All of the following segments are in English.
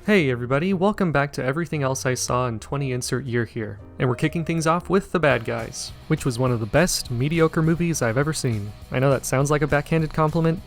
Hey everybody, welcome back to Everything Else I Saw in 20 Insert Year here. And we're kicking things off with The Bad Guys, which was one of the best mediocre movies I've ever seen. I know that sounds like a backhanded compliment,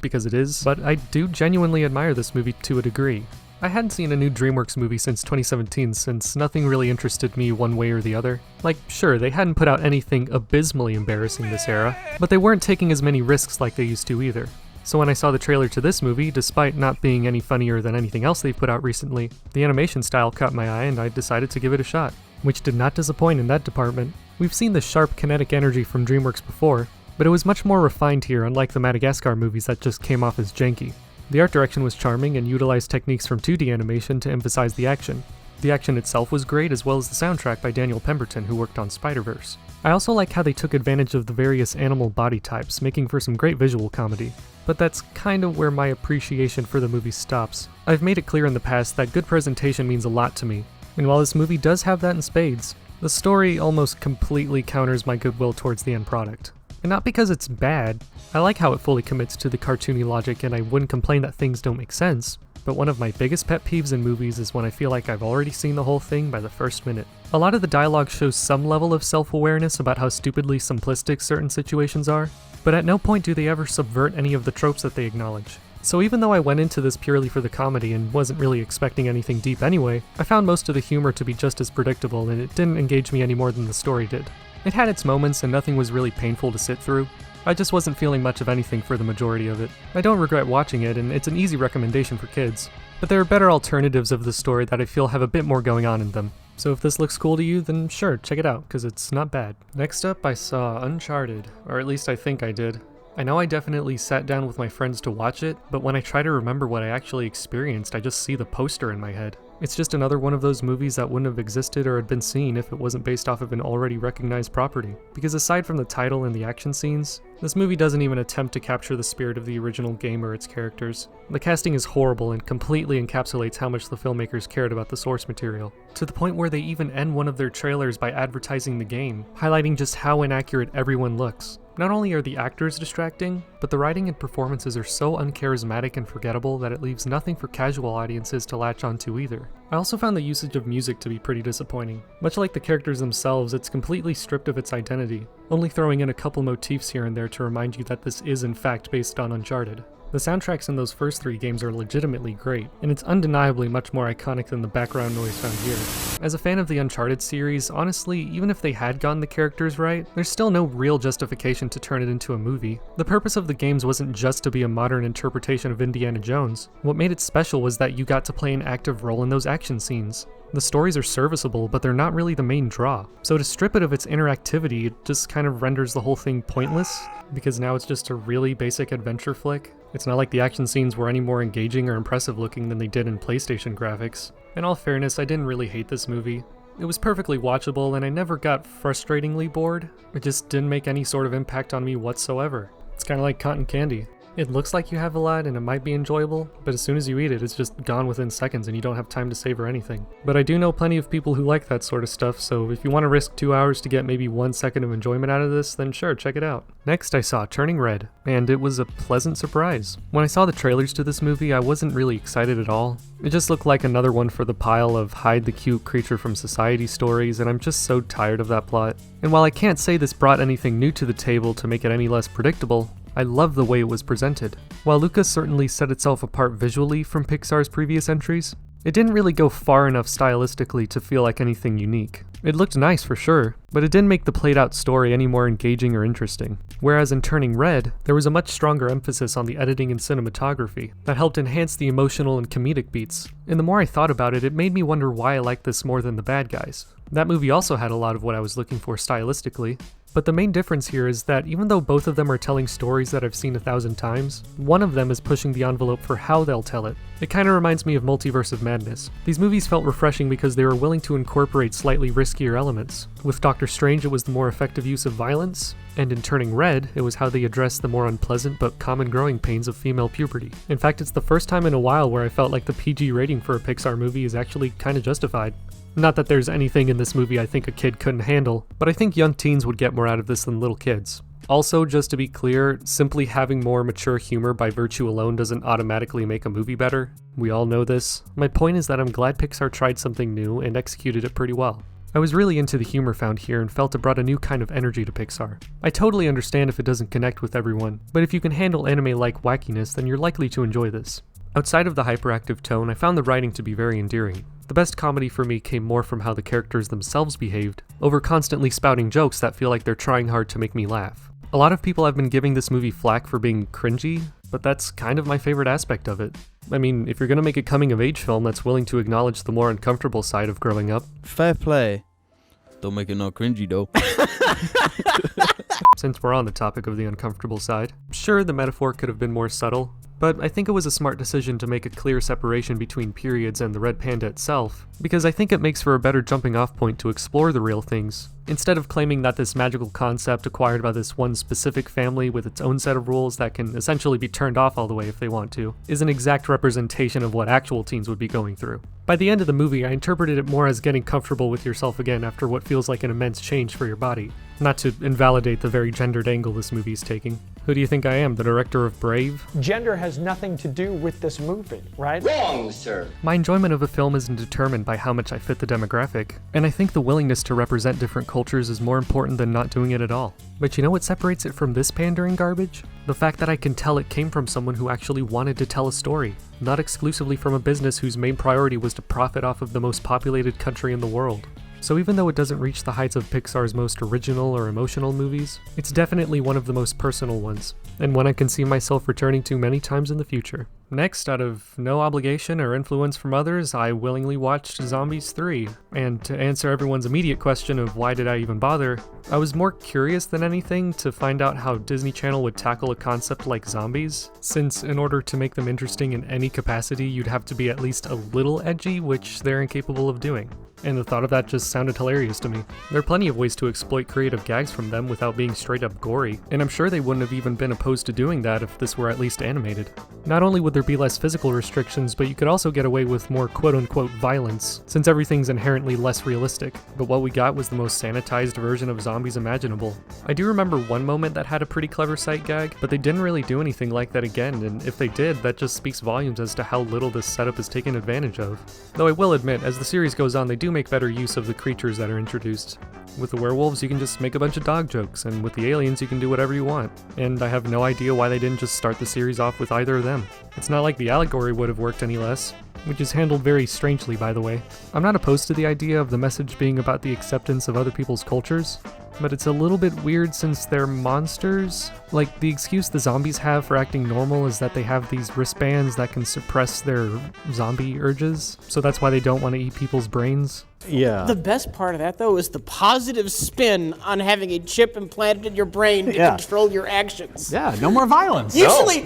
because it is, but I do genuinely admire this movie to a degree. I hadn't seen a new DreamWorks movie since 2017 since nothing really interested me one way or the other. Like, sure, they hadn't put out anything abysmally embarrassing this era, but they weren't taking as many risks like they used to either. So when I saw the trailer to this movie, despite not being any funnier than anything else they've put out recently, the animation style caught my eye and I decided to give it a shot, which did not disappoint in that department. We've seen the sharp kinetic energy from DreamWorks before, but it was much more refined here, unlike the Madagascar movies that just came off as janky. The art direction was charming and utilized techniques from 2D animation to emphasize the action. The action itself was great, as well as the soundtrack by Daniel Pemberton, who worked on Spider-Verse. I also like how they took advantage of the various animal body types, making for some great visual comedy. But that's kind of where my appreciation for the movie stops. I've made it clear in the past that good presentation means a lot to me, and while this movie does have that in spades, the story almost completely counters my goodwill towards the end product. And not because it's bad, I like how it fully commits to the cartoony logic and I wouldn't complain that things don't make sense, but one of my biggest pet peeves in movies is when I feel like I've already seen the whole thing by the first minute. A lot of the dialogue shows some level of self-awareness about how stupidly simplistic certain situations are, but at no point do they ever subvert any of the tropes that they acknowledge. So even though I went into this purely for the comedy and wasn't really expecting anything deep anyway, I found most of the humor to be just as predictable and it didn't engage me any more than the story did. It had its moments and nothing was really painful to sit through. I just wasn't feeling much of anything for the majority of it. I don't regret watching it and it's an easy recommendation for kids, but there are better alternatives of the story that I feel have a bit more going on in them. So if this looks cool to you, then sure, check it out, because it's not bad. Next up, I saw Uncharted, or at least I think I did. I know I definitely sat down with my friends to watch it, but when I try to remember what I actually experienced, I just see the poster in my head. It's just another one of those movies that wouldn't have existed or had been seen if it wasn't based off of an already recognized property. Because aside from the title and the action scenes, this movie doesn't even attempt to capture the spirit of the original game or its characters. The casting is horrible and completely encapsulates how much the filmmakers cared about the source material, to the point where they even end one of their trailers by advertising the game, highlighting just how inaccurate everyone looks. Not only are the actors distracting, but the writing and performances are so uncharismatic and forgettable that it leaves nothing for casual audiences to latch onto either. I also found the usage of music to be pretty disappointing. Much like the characters themselves, it's completely stripped of its identity, only throwing in a couple motifs here and there to remind you that this is in fact based on Uncharted. The soundtracks in those first 3 games are legitimately great, and it's undeniably much more iconic than the background noise found here. As a fan of the Uncharted series, honestly, even if they had gotten the characters right, there's still no real justification to turn it into a movie. The purpose of the games wasn't just to be a modern interpretation of Indiana Jones. What made it special was that you got to play an active role in those action scenes. The stories are serviceable, but they're not really the main draw. So to strip it of its interactivity, it just kind of renders the whole thing pointless, because now it's just a really basic adventure flick. It's not like the action scenes were any more engaging or impressive looking than they did in PlayStation graphics. In all fairness, I didn't really hate this movie. It was perfectly watchable and I never got frustratingly bored. It just didn't make any sort of impact on me whatsoever. It's kind of like cotton candy. It looks like you have a lot and it might be enjoyable, but as soon as you eat it, it's just gone within seconds and you don't have time to savor anything. But I do know plenty of people who like that sort of stuff, so if you want to risk 2 hours to get maybe 1 second of enjoyment out of this, then sure, check it out. Next I saw Turning Red, and it was a pleasant surprise. When I saw the trailers to this movie, I wasn't really excited at all. It just looked like another one for the pile of hide the cute creature from society stories, and I'm just so tired of that plot. And while I can't say this brought anything new to the table to make it any less predictable, I love the way it was presented. While Lucas certainly set itself apart visually from Pixar's previous entries, it didn't really go far enough stylistically to feel like anything unique. It looked nice for sure, but it didn't make the played out story any more engaging or interesting. Whereas in Turning Red, there was a much stronger emphasis on the editing and cinematography that helped enhance the emotional and comedic beats. And the more I thought about it, it made me wonder why I liked this more than The Bad Guys. That movie also had a lot of what I was looking for stylistically, but the main difference here is that even though both of them are telling stories that I've seen 1,000 times, one of them is pushing the envelope for how they'll tell it. It kinda reminds me of Multiverse of Madness. These movies felt refreshing because they were willing to incorporate slightly riskier elements. With Doctor Strange, it was the more effective use of violence, and in Turning Red, it was how they addressed the more unpleasant but common growing pains of female puberty. In fact, it's the first time in a while where I felt like the PG rating for a Pixar movie is actually kinda justified. Not that there's anything in this movie I think a kid couldn't handle, but I think young teens would get more out of this than little kids. Also, just to be clear, simply having more mature humor by virtue alone doesn't automatically make a movie better. We all know this. My point is that I'm glad Pixar tried something new and executed it pretty well. I was really into the humor found here and felt it brought a new kind of energy to Pixar. I totally understand if it doesn't connect with everyone, but if you can handle anime-like wackiness, then you're likely to enjoy this. Outside of the hyperactive tone, I found the writing to be very endearing. The best comedy for me came more from how the characters themselves behaved, over constantly spouting jokes that feel like they're trying hard to make me laugh. A lot of people have been giving this movie flack for being cringy, but that's kind of my favorite aspect of it. I mean, if you're gonna make a coming-of-age film that's willing to acknowledge the more uncomfortable side of growing up... Fair play. Don't make it not cringy, though. Since we're on the topic of the uncomfortable side, sure, the metaphor could have been more subtle, but I think it was a smart decision to make a clear separation between periods and the red panda itself, because I think it makes for a better jumping off point to explore the real things, instead of claiming that this magical concept acquired by this one specific family with its own set of rules that can essentially be turned off all the way if they want to, is an exact representation of what actual teens would be going through. By the end of the movie, I interpreted it more as getting comfortable with yourself again after what feels like an immense change for your body. Not to invalidate the very gendered angle this movie is taking. Who do you think I am, the director of Brave? Gender has nothing to do with this movie, right? Wrong, sir. My enjoyment of a film isn't determined by how much I fit the demographic, and I think the willingness to represent different cultures is more important than not doing it at all. But you know what separates it from this pandering garbage? The fact that I can tell it came from someone who actually wanted to tell a story, not exclusively from a business whose main priority was to profit off of the most populated country in the world. So even though it doesn't reach the heights of Pixar's most original or emotional movies, it's definitely one of the most personal ones, and one I can see myself returning to many times in the future. Next, out of no obligation or influence from others, I willingly watched Zombies 3. And to answer everyone's immediate question of why did I even bother, I was more curious than anything to find out how Disney Channel would tackle a concept like zombies, since in order to make them interesting in any capacity, you'd have to be at least a little edgy, which they're incapable of doing. And the thought of that just sounded hilarious to me. There are plenty of ways to exploit creative gags from them without being straight up gory, and I'm sure they wouldn't have even been opposed to doing that if this were at least animated. Not only would there be less physical restrictions, but you could also get away with more quote-unquote violence, since everything's inherently less realistic. But what we got was the most sanitized version of zombies imaginable. I do remember one moment that had a pretty clever sight gag, but they didn't really do anything like that again, and if they did, that just speaks volumes as to how little this setup is taken advantage of. Though I will admit, as the series goes on, they do make better use of the creatures that are introduced. With the werewolves, you can just make a bunch of dog jokes, and with the aliens, you can do whatever you want. And I have no idea why they didn't just start the series off with either of them. It's not like the allegory would have worked any less, which is handled very strangely, by the way. I'm not opposed to the idea of the message being about the acceptance of other people's cultures, but it's a little bit weird since they're monsters. Like, the excuse the zombies have for acting normal is that they have these wristbands that can suppress their zombie urges, so that's why they don't want to eat people's brains. Yeah. The best part of that, though, is the positive spin on having a chip implanted in your brain to control your actions. Yeah, no more violence. Usually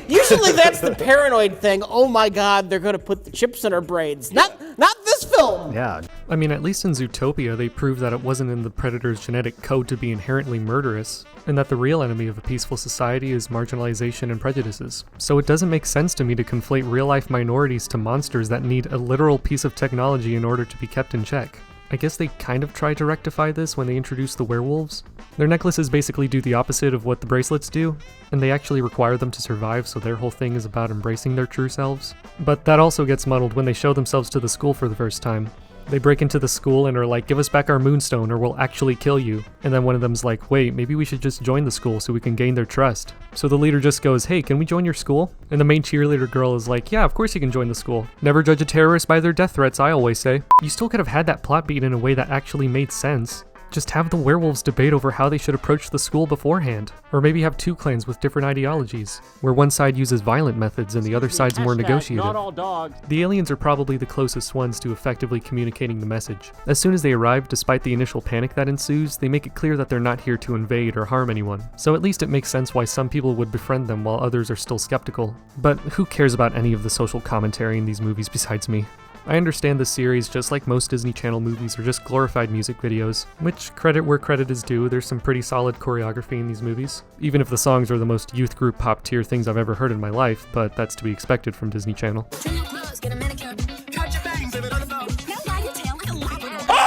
that's the paranoid thing. Oh my God, they're going to put the chips in our brains. Not this film. Yeah. I mean, at least in Zootopia, they proved that it wasn't in the predator's genetic code to be inherently murderous, and that the real enemy of a peaceful society is marginalization and prejudices. So it doesn't make sense to me to conflate real-life minorities to monsters that need a literal piece of technology in order to be kept in check. I guess they kind of tried to rectify this when they introduced the werewolves. Their necklaces basically do the opposite of what the bracelets do, and they actually require them to survive, so their whole thing is about embracing their true selves. But that also gets muddled when they show themselves to the school for the first time. They break into the school and are like, give us back our moonstone or we'll actually kill you. And then one of them's like, wait, maybe we should just join the school so we can gain their trust. So the leader just goes, hey, can we join your school? And the main cheerleader girl is like, yeah, of course you can join the school. Never judge a terrorist by their death threats, I always say. You still could have had that plot beat in a way that actually made sense. Just have the werewolves debate over how they should approach the school beforehand. Or maybe have two clans with different ideologies, where one side uses violent methods and the other side's more negotiative. Not all dogs. The aliens are probably the closest ones to effectively communicating the message. As soon as they arrive, despite the initial panic that ensues, they make it clear that they're not here to invade or harm anyone. So at least it makes sense why some people would befriend them while others are still skeptical. But who cares about any of the social commentary in these movies besides me? I understand this series, just like most Disney Channel movies, are just glorified music videos, which, credit where credit is due, there's some pretty solid choreography in these movies. Even if the songs are the most youth group pop tier things I've ever heard in my life, but that's to be expected from Disney Channel.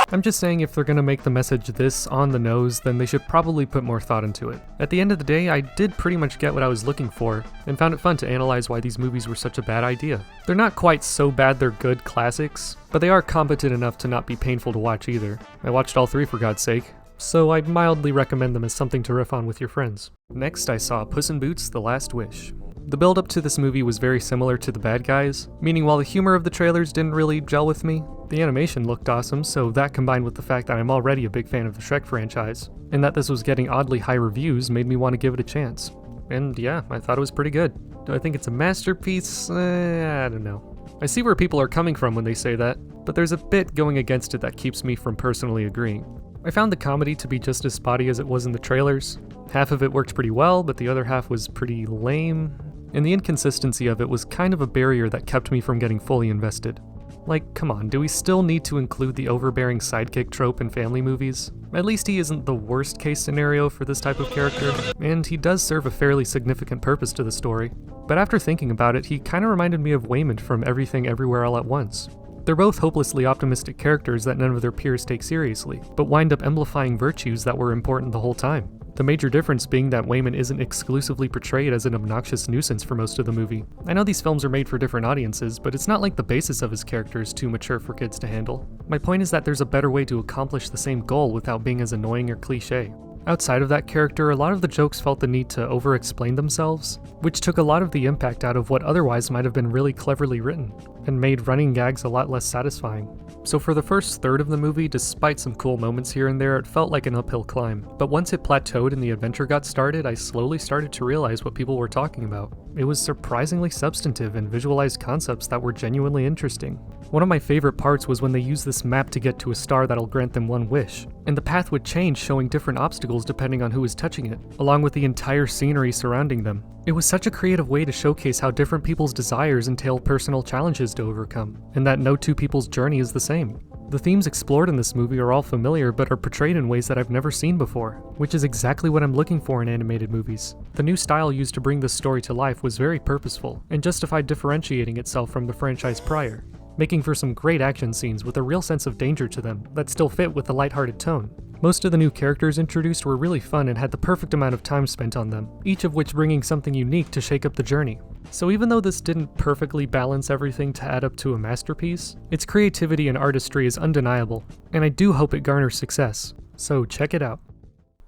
I'm just saying if they're gonna make the message this on the nose, then they should probably put more thought into it. At the end of the day, I did pretty much get what I was looking for, and found it fun to analyze why these movies were such a bad idea. They're not quite so bad they're good classics, but they are competent enough to not be painful to watch either. I watched all three for God's sake, so I'd mildly recommend them as something to riff on with your friends. Next I saw Puss in Boots: The Last Wish. The build up to this movie was very similar to The Bad Guys, meaning while the humor of the trailers didn't really gel with me, the animation looked awesome, so that combined with the fact that I'm already a big fan of the Shrek franchise, and that this was getting oddly high reviews made me want to give it a chance. And yeah, I thought it was pretty good. Do I think it's a masterpiece? I don't know. I see where people are coming from when they say that, but there's a bit going against it that keeps me from personally agreeing. I found the comedy to be just as spotty as it was in the trailers. Half of it worked pretty well, but the other half was pretty lame, and the inconsistency of it was kind of a barrier that kept me from getting fully invested. Like, come on, do we still need to include the overbearing sidekick trope in family movies? At least he isn't the worst case scenario for this type of character, and he does serve a fairly significant purpose to the story. But after thinking about it, he kinda reminded me of Waymond from Everything Everywhere All at Once. They're both hopelessly optimistic characters that none of their peers take seriously, but wind up amplifying virtues that were important the whole time. The major difference being that Waymond isn't exclusively portrayed as an obnoxious nuisance for most of the movie. I know these films are made for different audiences, but it's not like the basis of his character is too mature for kids to handle. My point is that there's a better way to accomplish the same goal without being as annoying or cliche. Outside of that character, a lot of the jokes felt the need to over-explain themselves, which took a lot of the impact out of what otherwise might have been really cleverly written, and made running gags a lot less satisfying. So for the first third of the movie, despite some cool moments here and there, it felt like an uphill climb. But once it plateaued and the adventure got started, I slowly started to realize what people were talking about. It was surprisingly substantive and visualized concepts that were genuinely interesting. One of my favorite parts was when they used this map to get to a star that'll grant them one wish, and the path would change, showing different obstacles depending on who was touching it, along with the entire scenery surrounding them. It was such a creative way to showcase how different people's desires entail personal challenges to overcome, and that no two people's journey is the same. The themes explored in this movie are all familiar but are portrayed in ways that I've never seen before, which is exactly what I'm looking for in animated movies. The new style used to bring this story to life was very purposeful, and justified differentiating itself from the franchise prior, making for some great action scenes with a real sense of danger to them that still fit with the lighthearted tone. Most of the new characters introduced were really fun and had the perfect amount of time spent on them, each of which bringing something unique to shake up the journey. So even though this didn't perfectly balance everything to add up to a masterpiece, its creativity and artistry is undeniable, and I do hope it garners success, so check it out.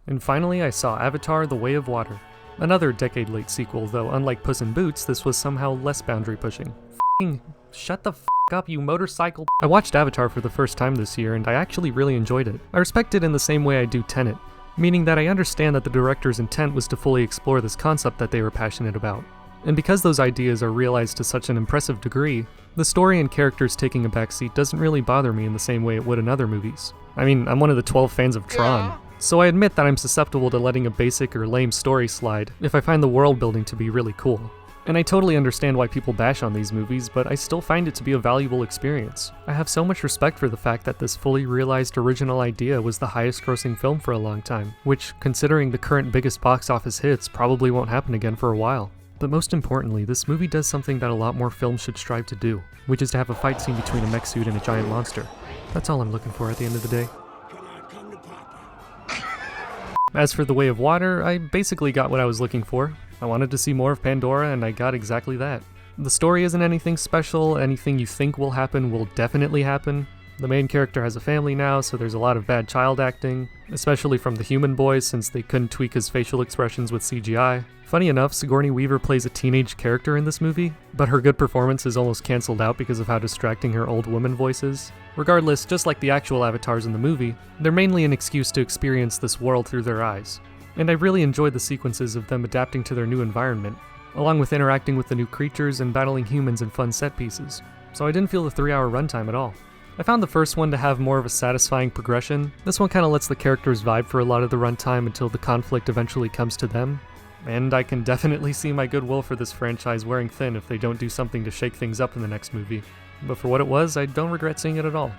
And finally I saw Avatar: The Way of Water. Another decade-late sequel, though unlike Puss in Boots, this was somehow less boundary-pushing. Shut the up, you motorcycle. I watched Avatar for the first time this year, and I actually really enjoyed it. I respect it in the same way I do Tenet, meaning that I understand that the director's intent was to fully explore this concept that they were passionate about. And because those ideas are realized to such an impressive degree, the story and characters taking a backseat doesn't really bother me in the same way it would in other movies. I mean, I'm one of the 12 fans of Tron, so I admit that I'm susceptible to letting a basic or lame story slide if I find the world building to be really cool. And I totally understand why people bash on these movies, but I still find it to be a valuable experience. I have so much respect for the fact that this fully realized original idea was the highest grossing film for a long time, which, considering the current biggest box office hits, probably won't happen again for a while. But most importantly, this movie does something that a lot more films should strive to do, which is to have a fight scene between a mech suit and a giant monster. That's all I'm looking for at the end of the day. As for The Way of Water, I basically got what I was looking for. I wanted to see more of Pandora, and I got exactly that. The story isn't anything special. Anything you think will happen will definitely happen. The main character has a family now, so there's a lot of bad child acting, especially from the human boys since they couldn't tweak his facial expressions with CGI. Funny enough, Sigourney Weaver plays a teenage character in this movie, but her good performance is almost cancelled out because of how distracting her old woman voice is. Regardless, just like the actual avatars in the movie, they're mainly an excuse to experience this world through their eyes. And I really enjoyed the sequences of them adapting to their new environment, along with interacting with the new creatures and battling humans in fun set pieces, so I didn't feel the 3-hour runtime at all. I found the first one to have more of a satisfying progression. This one kinda lets the characters vibe for a lot of the runtime until the conflict eventually comes to them, and I can definitely see my goodwill for this franchise wearing thin if they don't do something to shake things up in the next movie. But for what it was, I don't regret seeing it at all.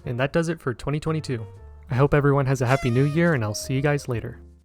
And that does it for 2022. I hope everyone has a happy new year, and I'll see you guys later.